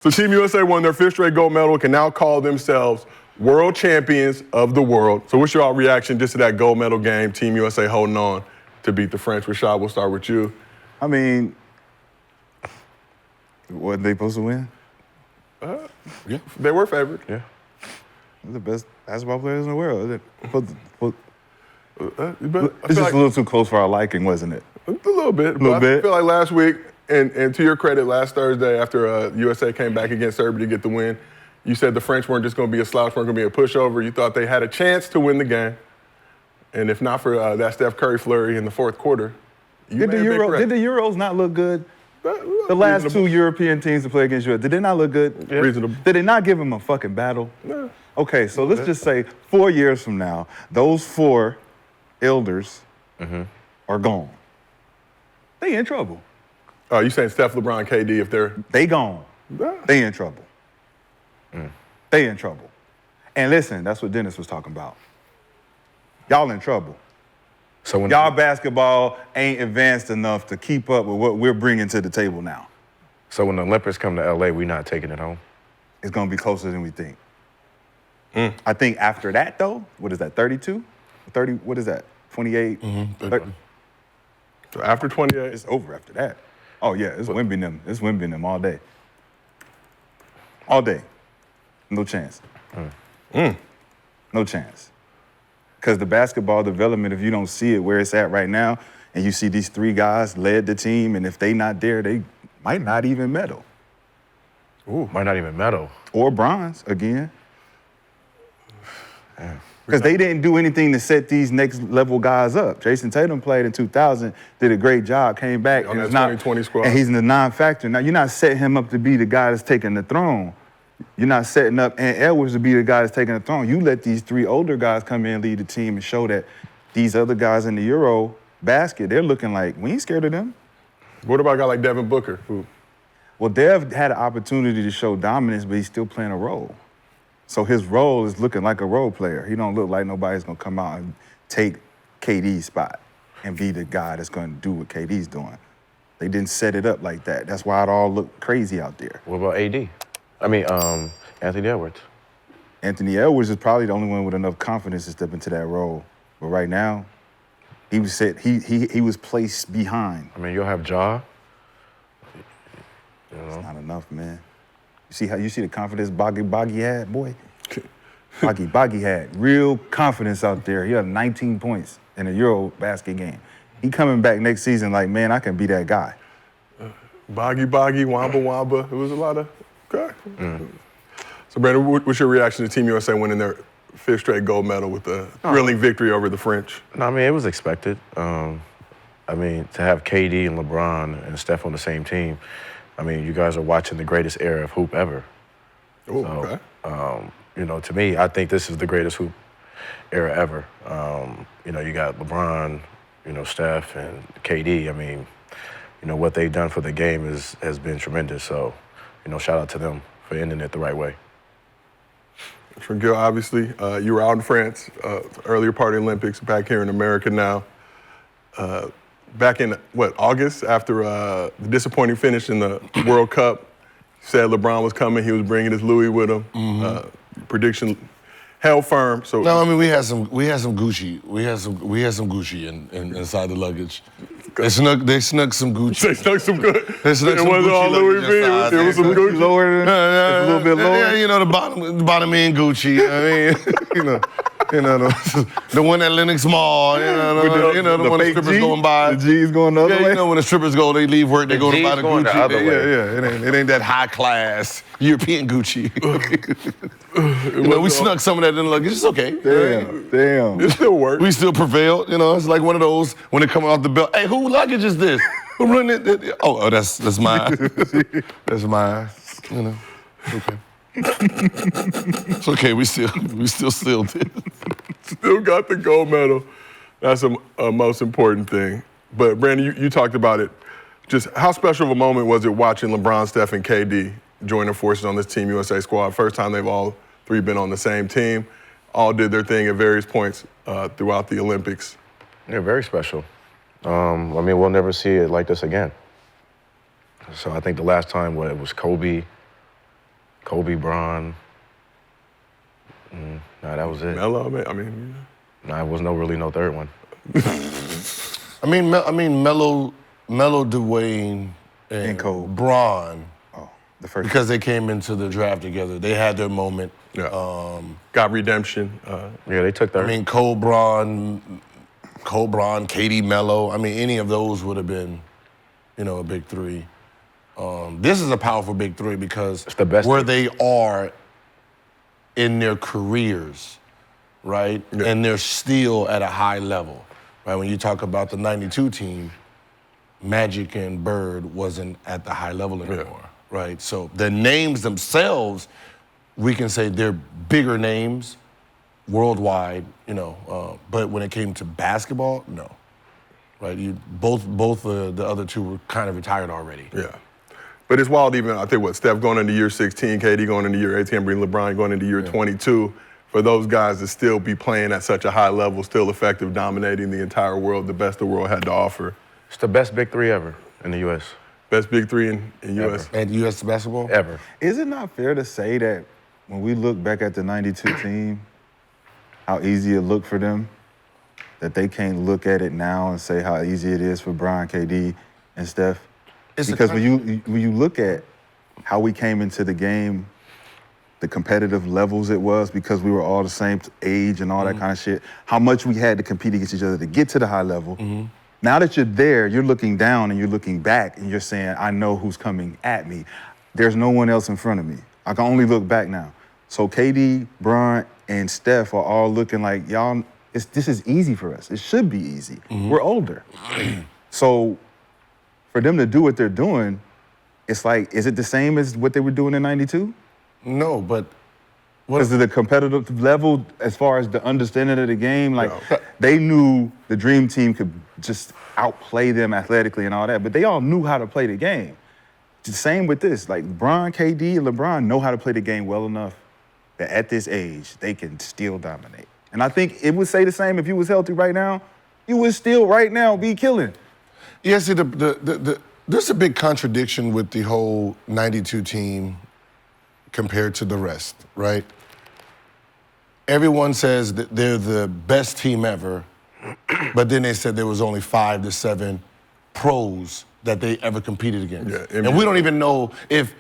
So Team USA won their 5th straight gold medal, can now call themselves world champions of the world. So what's your reaction just to that gold medal game, Team USA holding on to beat the French? Rashad, we'll start with you. I mean, what they supposed to win? Yeah, they were favored. Yeah. They're the best basketball players in the world. But It's just a little too close for our liking, wasn't it? A little bit. I feel like last week, and to your credit, last Thursday after USA came back against Serbia to get the win, you said the French weren't just going to be a slouch, weren't going to be a pushover. You thought they had a chance to win the game. And if not for that Steph Curry flurry in the fourth quarter, did the Euros not look good? The last two European teams to play against you, did they not look good? Yeah. Reasonable. Did they not give them a fucking battle? No. Okay, so let's just say 4 years from now, those 4 elders are gone. They in trouble. Oh, you saying Steph, LeBron, KD, if They gone. They in trouble. They in trouble. And listen, that's what Dennis was talking about. Y'all in trouble. So when y'all basketball ain't advanced enough to keep up with what we're bringing to the table now. So when the Olympics come to LA, we're not taking it home? It's gonna be closer than we think. I think after that though, what is that, 32? 30, what is that, 28? 30. So after 28? It's over after that. Oh yeah, it's Wemby and them. It's Wemby and them all day. All day. No chance. No chance. Because the basketball development, if you don't see it where it's at right now, and you see these 3 guys led the team, and if they not there, they might not even medal. Ooh, might not even medal. Or bronze again. Because they didn't do anything to set these next level guys up. Jason Tatum played in 2000, did a great job, came back. On that 2020 squad. And he's in the non-factor. Now, you're not setting him up to be the guy that's taking the throne. You're not setting up Ant Edwards to be the guy that's taking the throne. You let these 3 older guys come in and lead the team and show that these other guys in the Euro basket, they're looking like, we ain't scared of them. What about a guy like Devin Booker? Well, Dev had an opportunity to show dominance, but he's still playing a role. So his role is looking like a role player. He don't look like nobody's gonna come out and take KD's spot and be the guy that's gonna do what KD's doing. They didn't set it up like that. That's why it all looked crazy out there. What about AD? I mean, Anthony Edwards. Anthony Edwards is probably the only one with enough confidence to step into that role. But right now, he was placed behind. I mean, you'll have Ja. It's not enough, man. You see the confidence Boggy had, boy? Boggy had real confidence out there. He had 19 points in a Euro basket game. He coming back next season like, man, I can be that guy. Boggy, Wamba. It was a lot of, okay. So, Brandon, what's your reaction to Team USA winning their 5th straight gold medal with a thrilling victory over the French? No, I mean, it was expected. I mean, to have KD and LeBron and Steph on the same team, I mean, you guys are watching the greatest era of hoop ever. Oh, so, okay. You know, to me, I think this is the greatest hoop era ever. You know, you got LeBron, you know, Steph and KD. I mean, you know, what they've done for the game has been tremendous. So, you know, shout out to them for ending it the right way. For Gil, obviously, you were out in France, earlier part of the Olympics, back here in America now. Back in, August, after the disappointing finish in the World Cup, said LeBron was coming, he was bringing his Louis with him. Prediction held firm. So no, I mean we had some Gucci. We had some Gucci inside the luggage. They snuck some Gucci. They snuck some good. They snuck some wasn't Gucci all Louis V. It was some Gucci. Lower than a little bit lower. Yeah, you know the bottom end Gucci. I mean, you know the one at Lenox Mall. You know the one the strippers going by. The G's going the other way. You know when the strippers go, they leave work, they go to buy the Gucci. The other way. Yeah. It ain't that high class European Gucci. You know, we snuck some of that in the luggage. It's okay. Damn. It still works. We still prevailed. You know, it's like one of those when they're coming off the belt. Hey, who luggage is this? Who running it? Oh, that's mine. That's mine. You know, okay. It's okay. We still sealed it. Still got the gold medal. That's a most important thing. But Brandon, you talked about it. Just how special of a moment was it watching LeBron, Steph, and KD joining forces on this Team USA squad? First time they've all 3 been on the same team. All did their thing at various points throughout the Olympics. Yeah, very special. I mean, we'll never see it like this again. So I think the last time it was Kobe, Kobe, Bron. Nah, that was it. Melo, I mean, Nah, it was really no third one. I mean, Melo, Dwayne, and Cole. Bron, The first. because they came into the draft together. They had their moment. yeah. Got redemption. Yeah, they took third. I mean, Cole, Bron, KD, Melo. I mean, any of those would have been, a big three. This is a powerful big three because It's the best where three. they are in their careers, right? Yeah. And they're still at a high level, right? When you talk about the 92 team, Magic and Bird wasn't at the high level anymore, right? So the names themselves, we can say they're bigger names worldwide, but when it came to basketball, no, right? Both the other two were kind of retired already. Yeah. But it's wild even, I think, Steph going into year 16, KD going into year 18, LeBron going into year 22, for those guys to still be playing at such a high level, still effective, dominating the entire world, the best the world had to offer. It's the best big three ever in the U.S. Best big three in U.S. At U.S. basketball? Ever. Is it not fair to say that when we look back at the 92 team, how easy it looked for them, that they can't look at it now and say how easy it is for Brian, KD, and Steph? Because when you look at how we came into the game, the competitive levels it was, because we were all the same age and all that kind of shit, how much we had to compete against each other to get to the high level. Now that you're there, you're looking down and you're looking back and you're saying, I know who's coming at me. There's no one else in front of me. I can only look back now. So KD, Bron, and Steph are all looking like, y'all, this is easy for us. It should be easy. We're older. So for them to do what they're doing, it's like, is it the same as what they were doing in 92? No, but Because of the competitive level, as far as the understanding of the game, like they knew the dream team could just outplay them athletically and all that, but they all knew how to play the game. The same with this, like Bron, KD, and LeBron know how to play the game well enough that at this age, they can still dominate. And I think it would say the same if you was healthy right now, you would still right now be killing. yeah, see, there's a big contradiction with the whole 92 team compared to the rest, right? Everyone says that they're the best team ever, but then they said there was only 5 to 7 pros that they ever competed against. Yeah, and we don't even know if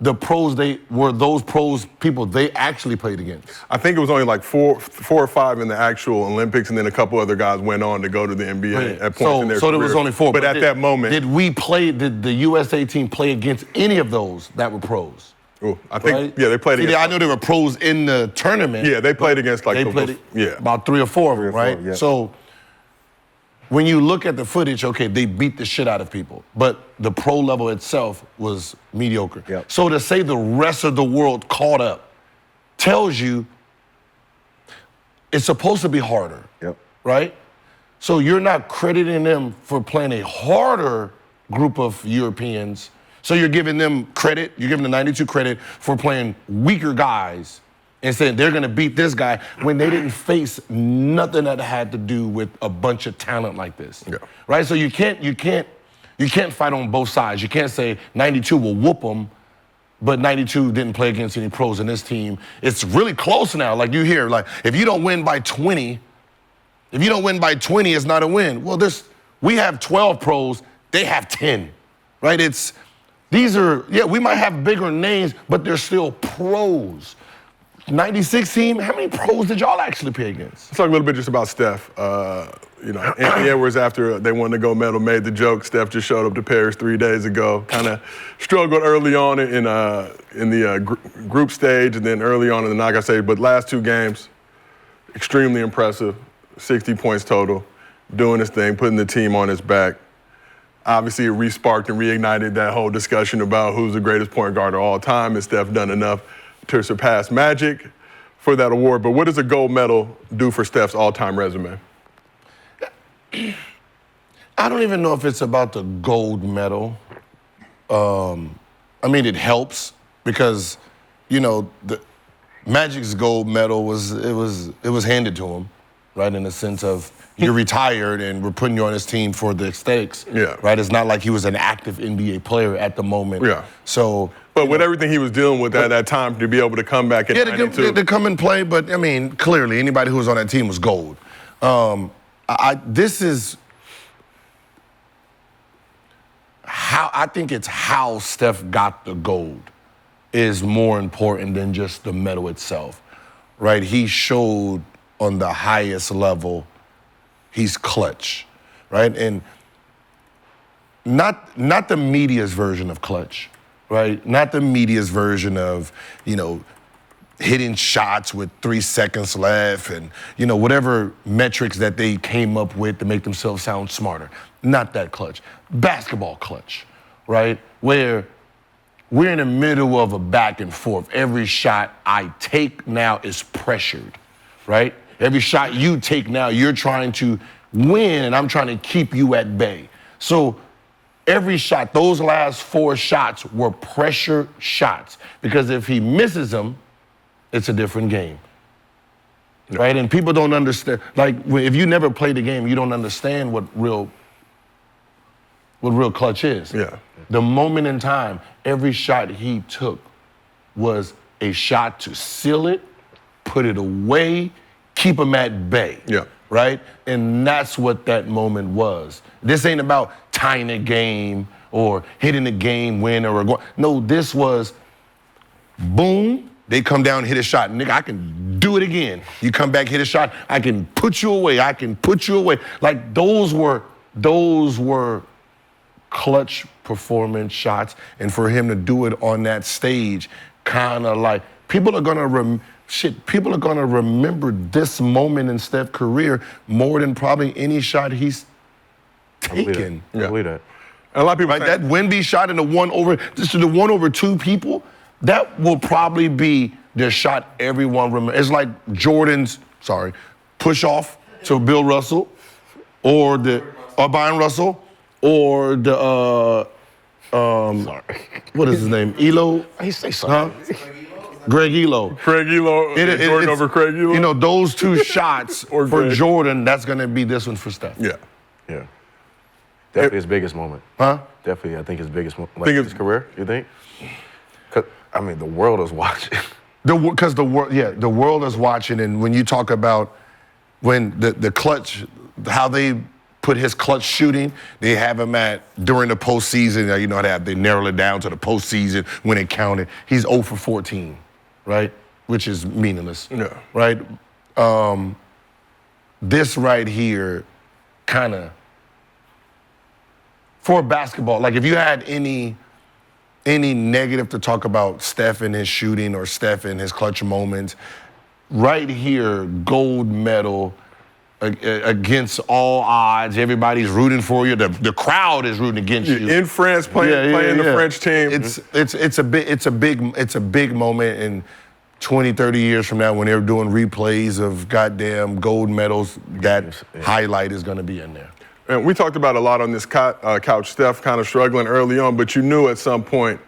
the pros those pros people they actually played against. I think it was only like four or five in the actual Olympics, and then a couple other guys went on to go to the NBA at points in their So there career. was only 4. But at that moment, did the USA team play against any of those that were pros? ooh, I think, Right? yeah, they played See, against. I know there were pros in the tournament. Yeah, they played against like They played yeah. about 3 or 4 of them, 3 or 4, right? yeah. So when you look at the footage, okay, they beat the shit out of people, but the pro level itself was mediocre. Yep. So to say the rest of the world caught up tells you it's supposed to be harder, Yep. right? So you're not crediting them for playing a harder group of Europeans. So you're giving them credit, you're giving the 92 credit for playing weaker guys and saying they're gonna beat this guy when they didn't face nothing that had to do with a bunch of talent like this. Yeah. Right? So you can't fight on both sides. You can't say 92 will whoop them, but 92 didn't play against any pros in this team. It's really close now. Like you hear, like if you don't win by 20, it's not a win. Well, we have 12 pros, they have 10, right? We might have bigger names, but they're still pros. 96 team, how many pros did y'all actually play against? Let's talk a little bit just about Steph. Anthony Edwards, after they won the gold medal, made the joke. Steph just showed up to Paris 3 days ago. Kind of struggled early on in the group stage and then early on in the knockout stage. But last 2 games, extremely impressive. 60 points total, doing his thing, putting the team on his back. Obviously, it re-sparked and reignited that whole discussion about who's the greatest point guard of all time. Has Steph done enough to surpass Magic for that award? But what does a gold medal do for Steph's all-time resume? I don't even know if it's about the gold medal. I mean, it helps because, the Magic's gold medal was handed to him, right? In the sense of you're retired and we're putting you on this team for the aesthetics, Yeah. right? It's not like he was an active NBA player at the moment. Yeah. So, But with everything he was dealing with at that time, to be able to come back in yeah, 92. to come and play, but I mean, clearly anybody who was on that team was gold. This is how I think it's how Steph got the gold is more important than just the medal itself, right? He showed on the highest level he's clutch, right? And not the media's version of clutch, right? Not the media's version of, hitting shots with 3 seconds left and, whatever metrics that they came up with to make themselves sound smarter. Not that clutch. Basketball clutch, right? Where we're in the middle of a back and forth. Every shot I take now is pressured, right? Every shot you take now, you're trying to win and I'm trying to keep you at bay. So every shot, those last 4 shots were pressure shots because if he misses them, it's a different game, right? And people don't understand, like if you never played the game, you don't understand what real clutch is. Yeah. The moment in time, every shot he took was a shot to seal it, put it away, keep him at bay. Yeah. Right? And that's what that moment was. This ain't about tying a game or hitting a game winner or going. No, this was boom, they come down, hit a shot. Nigga, I can do it again. You come back, hit a shot, I can put you away. I can put you away. Like those were clutch performance shots. And for him to do it on that stage, kind of like, people are gonna remember this moment in Steph's career more than probably any shot he's taken. I believe that. And a lot of people Like that Wemby shot in the 1 over 2 people, that will probably be the shot everyone remembers. It's like Jordan's, push off to Bill Russell or Byron Russell or the, what is his name? Elo? He say something. Huh? Greg Elo. Jordan over Craig Elo. Those 2 shots Or for Greg. Jordan, that's going to be this one for Steph. Yeah. Yeah. Definitely his biggest moment. Huh? Definitely, I think his biggest moment. Think His it's- career, you think? 'Cause, I mean, the world is watching. Because the world is watching, and when you talk about when the clutch, how they put his clutch shooting, they have him during the postseason. They narrow it down to the postseason when it counted. He's 0 for 14, right? Which is meaningless. Yeah. Right. This right here, kind of for basketball. Like if you had any negative to talk about Steph and his shooting or Steph and his clutch moments, right here, gold medal against all odds. Everybody's rooting for you. The crowd is rooting against you. In France, playing the French team. It's a big moment in 20, 30 years from now when they're doing replays of goddamn gold medals. That highlight is going to be in there. And we talked about a lot on this couch, Steph kind of struggling early on, but you knew at some point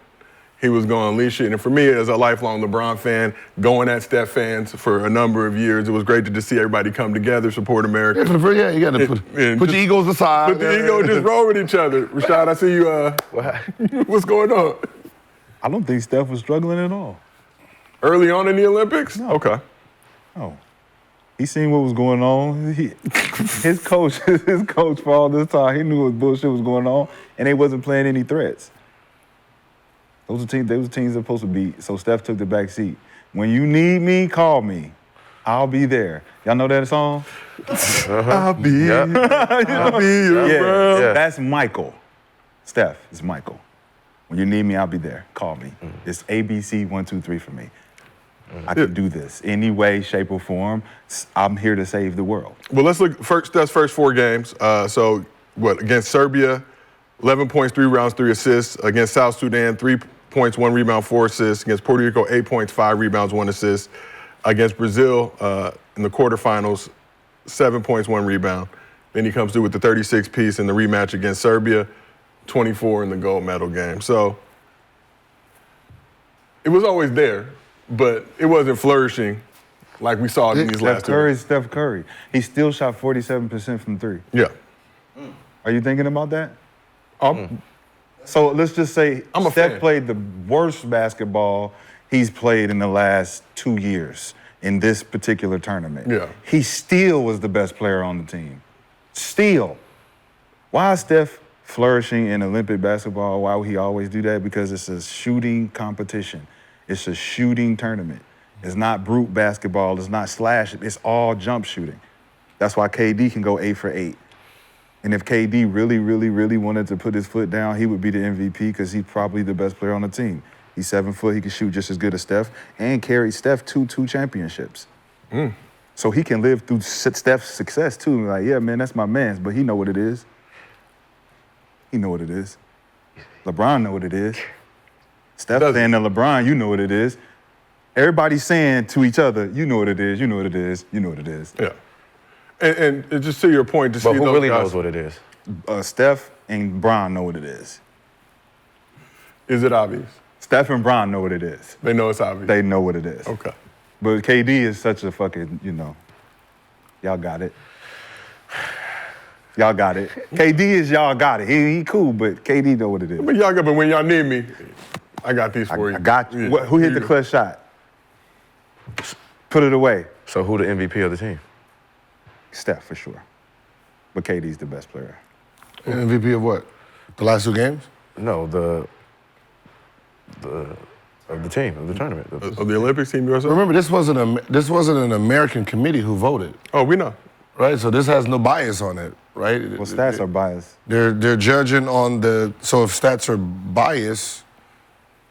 he was going to unleash it. And for me, as a lifelong LeBron fan, going at Steph fans for a number of years, it was great to just see everybody come together, support America. Yeah, you got to put your egos aside. Put the ego, just roll with each other. Rashad, I see you. What's going on? I don't think Steph was struggling at all. Early on in the Olympics? No. Okay. Oh. He seen what was going on. His coach for all this time, he knew what bullshit was going on, and they wasn't playing any threats. Those were teams that were supposed to beat, so Steph took the back seat. When you need me, call me. I'll be there. Y'all know that song? I'll be here. I'll be your bro. Yeah. That's Michael. Steph is Michael. When you need me, I'll be there. Call me. It's ABC 1, 2, 3 for me. I can do this any way, shape, or form. I'm here to save the world. Well, let's look Steph's first 4 games. Against Serbia, 11 points, 3 rebounds, 3 assists. Against South Sudan, 3 points, 1 rebound, 4 assists. Against Puerto Rico, 8 points, 5 rebounds, 1 assist. Against Brazil in the quarterfinals, 7 points, 1 rebound. Then he comes through with the 36-piece in the rematch against Serbia, 24 in the gold medal game. So it was always there, but it wasn't flourishing like we saw in these last Steph Curry two. is Steph Curry. He still shot 47% from three. Yeah. Are you thinking about that? Um, So let's just say I'm a Steph fan. played the worst basketball he's played in the last 2 years in this particular tournament. Yeah. He still was the best player on the team. Still. Why is Steph flourishing in Olympic basketball? Why would he always do that? Because it's a shooting competition. It's a shooting tournament. It's not brute basketball. It's not slash. It's all jump shooting. That's why KD can go 8 for 8. And if KD really, really, really wanted to put his foot down, he would be the MVP because he's probably the best player on the team. He's 7 foot. He can shoot just as good as Steph and carried Steph to 2 championships. So he can live through Steph's success too. Like, yeah, man, that's my man's, but he know what it is. He know what it is. LeBron know what it is. Steph saying to LeBron, you know what it is. Everybody's saying to each other, you know what it is, you know what it is, you know what it is. Yeah. And just to your point, to But see who those really guys, knows what it is? Steph and Bron know what it is. is it obvious? Steph and Bron know what it is. They know it's obvious. They know what it is. Okay. But KD is such a fucking, y'all got it. Y'all got it. KD is y'all got it. He cool, but KD know what it is. But y'all got, but when y'all need me, I got these for you. I got you. Yeah. Who hit the clutch shot? Put it away. So who the MVP of the team? Steph for sure. But KD's the best player. MVP of what? The last 2 games? No, of the team, of the tournament. Of the Olympics team USA? Remember, this wasn't an American committee who voted, Oh, we know. right? So this has no bias on it, right? Well, stats are biased. They're judging on so if stats are biased,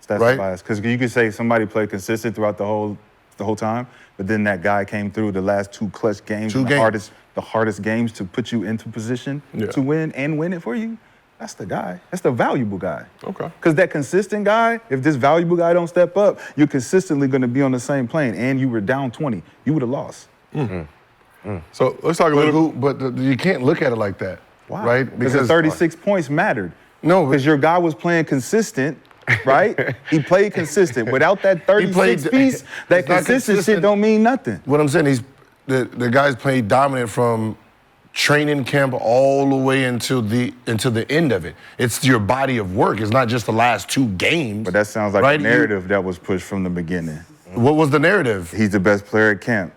Stats Right. are biased. Because you could say somebody played consistent throughout the whole time, but then that guy came through the last 2 clutch games, the hardest games to put you into position to win and win it for you. That's the guy. That's the valuable guy. Okay. Because that consistent guy, if this valuable guy don't step up, you're consistently going to be on the same plane. And you were down 20, you would have lost. So let's talk a little. but you can't look at it like that, Why? right? Because the 36 points mattered. No, Because your guy was playing consistent, right? He played consistent. Without that 36 piece, that it's not consistent shit consistent. don't mean nothing. What I'm saying is the guys played dominant from training camp all the way into the end of it. It's your body of work. It's not just the last 2 games. But that sounds like right? a narrative that was pushed from the beginning. What was the narrative? He's the best player at camp.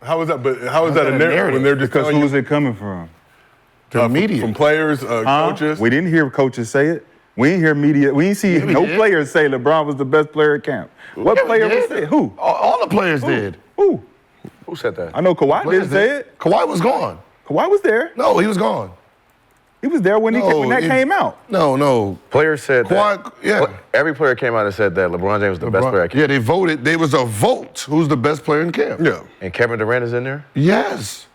How is that? But how is that a narrative when they're just Because telling who's you it coming from? The media. from players, coaches? We didn't hear coaches say it. We didn't hear media. We didn't see we no did. players say LeBron was the best player at camp. What Yeah, we player did. was it? Who? All the players did. Who? Who said that? I know Kawhi Players didn't say it. Kawhi was gone. Kawhi was there. No, he was gone. He was there when that came out. No. Players said that. Kawhi, yeah. Every player came out and said that LeBron James was the best player at camp. Yeah, they voted. There was a vote. Who's the best player in camp? Yeah. And Kevin Durant is in there? Yes.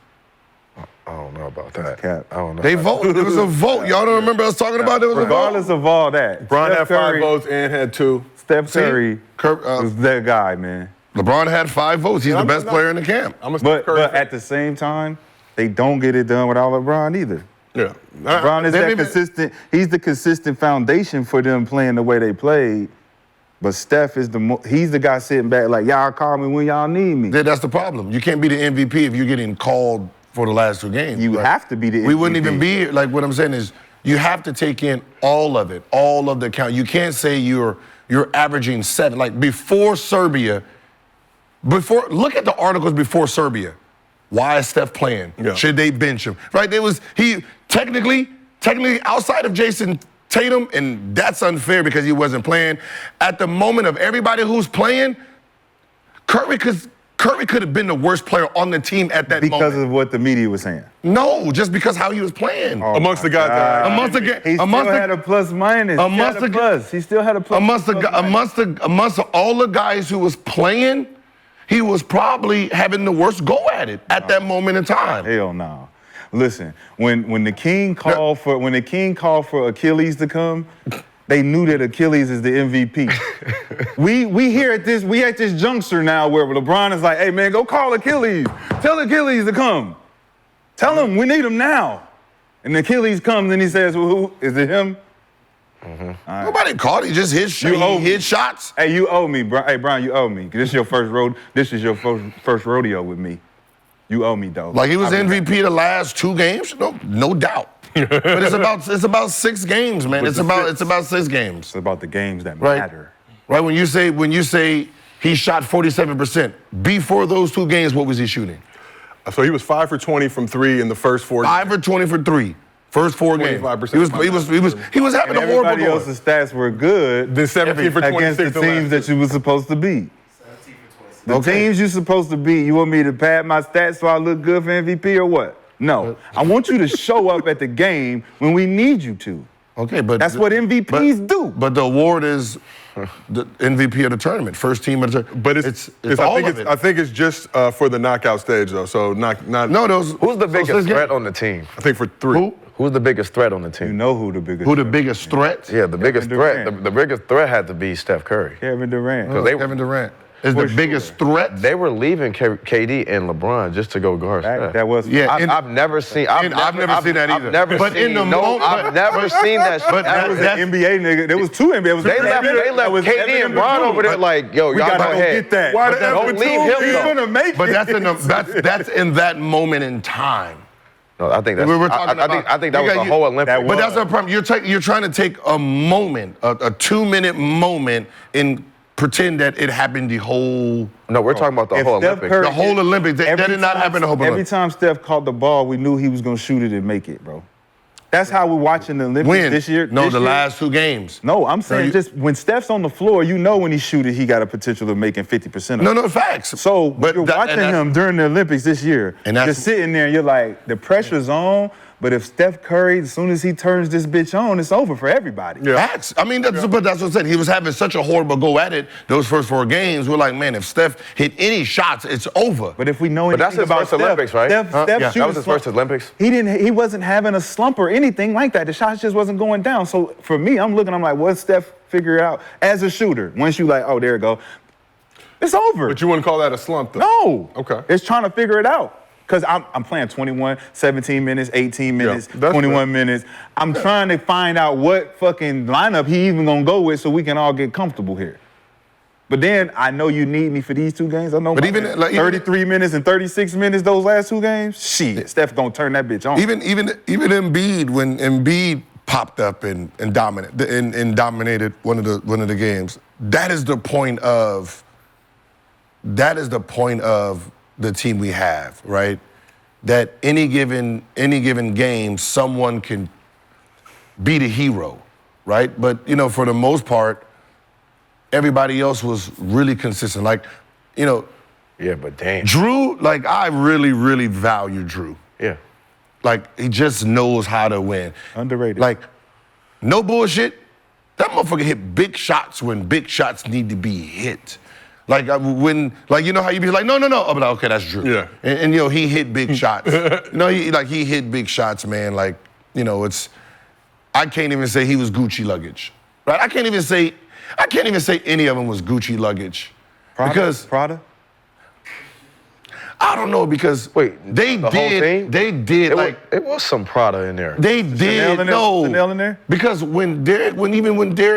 I don't know about that. Cap. I don't know. They voted. There was a vote. Y'all don't remember us talking about there was a vote? Regardless of all that, Bron had Steph 5 Curry- votes and had 2. Steph Curry Curry, was that guy, man. LeBron had 5 votes. He's the I'm best not- player in the camp. I'm a Steph But Curry fan. at the same time, they don't get it done without LeBron either. Yeah. LeBron is They that didn't even- consistent. He's the consistent foundation for them playing the way they played. But Steph is he's the guy sitting back like, y'all call me when y'all need me. That's the problem. You can't be the MVP if you're getting called for the last 2 games. You have to be the MVP. We wouldn't even be here. Like, what I'm saying is you have to take in all of it, all of the count. You can't say you're averaging 7. Like, before Serbia, look at the articles before Serbia. Why is Steph playing? Yeah. Should they bench him? Right? He technically outside of Jason Tatum, and that's unfair because he wasn't playing. At the moment of everybody who's playing, Curry could have been the worst player on the team at that because moment. of what the media was saying. No, just because how he was playing. amongst the guys that Amongst the ga- He amongst still the- had a plus minus. amongst the- He still had a plus. amongst all the guys who was playing, he was probably having the worst go at it at that moment in time. Hell no. Listen, when the king called for Achilles to come, they knew that Achilles is the MVP. we here at this juncture now where LeBron is like, hey man, go call Achilles. Tell Achilles to come. Tell him we need him now. And Achilles comes and he says, well, who is it him? Nobody caught. He just hit shots. Hey, you owe me, Brian. Hey, Brian, you owe me. This is your first rodeo with me. You owe me, though. Like he was MVP the last 2 games. No doubt. But it's about 6 games, man. It's about 6 games. It's about the games that Right. matter. Right. When you say he shot 47%, before those 2 games, what was he shooting? So he was 5 for 20 from 3 in the first 4 5 for 20 for 3. First 4 games. 25%. He was having And a horrible everybody game. else's stats were good. Then 17 for 26 against the teams that you were supposed to beat. 17 for 26. The teams you're supposed to beat, you want me to pad my stats so I look good for MVP or what? No. I want you to show up at the game when we need you to. Okay, but That's what MVPs do. But the award is the MVP of the tournament, first team of the tournament. But I I think it's just for the knockout stage though. So not. No, those. Who's the biggest threat on the team? I think for 3. Who? Who's the biggest threat on the team? You know who the biggest Who the biggest threat? Yeah, the biggest threat. Durant. The biggest threat had to be Steph Curry. Kevin Durant. Kevin Durant is the biggest threat. They were leaving KD and LeBron just to go guard Steph. That was I've never seen. I've never seen that either. I've never But seen. in the no, moment- I've never seen that. but That was an NBA nigga. There was 2 NBA. It was They left KD and Bron over there like, yo, we y'all gotta go go ahead. get that. Why But the don't F leave him He's though. gonna make But that's in that moment in time. No, I think that's. We were talking I think that was the whole Olympic. That But that's the problem. You're trying to take a moment, a 2-minute moment, and pretend that it happened the whole. No, we're talking about the If whole Steph Olympics. Curry- The whole Olympics. That did not happen the whole Every Olympics. time Steph caught the ball, we knew he was gonna shoot it and make it, bro. That's how we're watching the Olympics When? this year. No, this the year. last 2 games. No, I'm saying you- just when Steph's on the floor, you know when he shoot it, he got a potential of making 50% of it. No, facts. So But you're that- watching and that's- him during the Olympics this year, And that's- just sitting there and you're like, the pressure's on, but if Steph Curry, as soon as he turns this bitch on, it's over for everybody. Facts. I mean, but that's what I said. He was having such a horrible go at it those first 4 games. We're like, man, if Steph hit any shots, it's over. But if we know But anything that's his about first Steph, Olympics, right? Steph Yeah. shooting That was his slump. first Olympics. He wasn't having a slump or anything like that. The shots just wasn't going down. So for me, I'm like, what's Steph figure out as a shooter? Once you like, oh, there it go. It's over. But you wouldn't call that a slump though. No. Okay. It's trying to figure it out. Because I'm playing 21, 17 minutes, 18 minutes, that's 21 fair. minutes. I'm trying to find out what fucking lineup he even gonna go with so we can all get comfortable here. But then I know you need me for these 2 games. I know But my even- man, like, even- 33 minutes and 36 minutes those last 2 games, shit, Steph gonna turn that bitch on. Even Embiid, when Embiid popped up and dominated one of the games, that is the point of the team we have, right? That any given game, someone can be the hero, right? But for the most part, everybody else was really consistent. Like, Yeah, but damn. Drew, like I really, really value Drew. Yeah. Like he just knows how to win. Underrated. Like, no bullshit. That motherfucker hit big shots when big shots need to be hit. Like when, like how you be like, no. I'm like, okay, that's Drew. Yeah. And he hit big shots. He hit big shots, man. Like, I can't even say he was Gucci luggage, right? I can't even say any of them was Gucci luggage. Prada? I don't know because they the whole did thing? It was some Prada in there. They did Chanel in there? because when Derek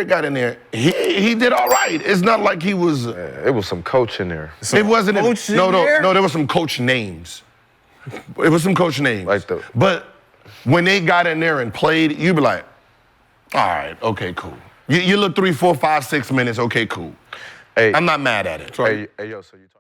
got in there, he did all right. It's not like he was. It was some Coach in there. It wasn't. coach in No. there? There was some coach names. It was some coach names. But when they got in there and played, you'd be like, all right, okay, cool. You look 3, 4, 5, 6 minutes, okay, cool. Hey, I'm not mad at it. hey, yo, so you talk.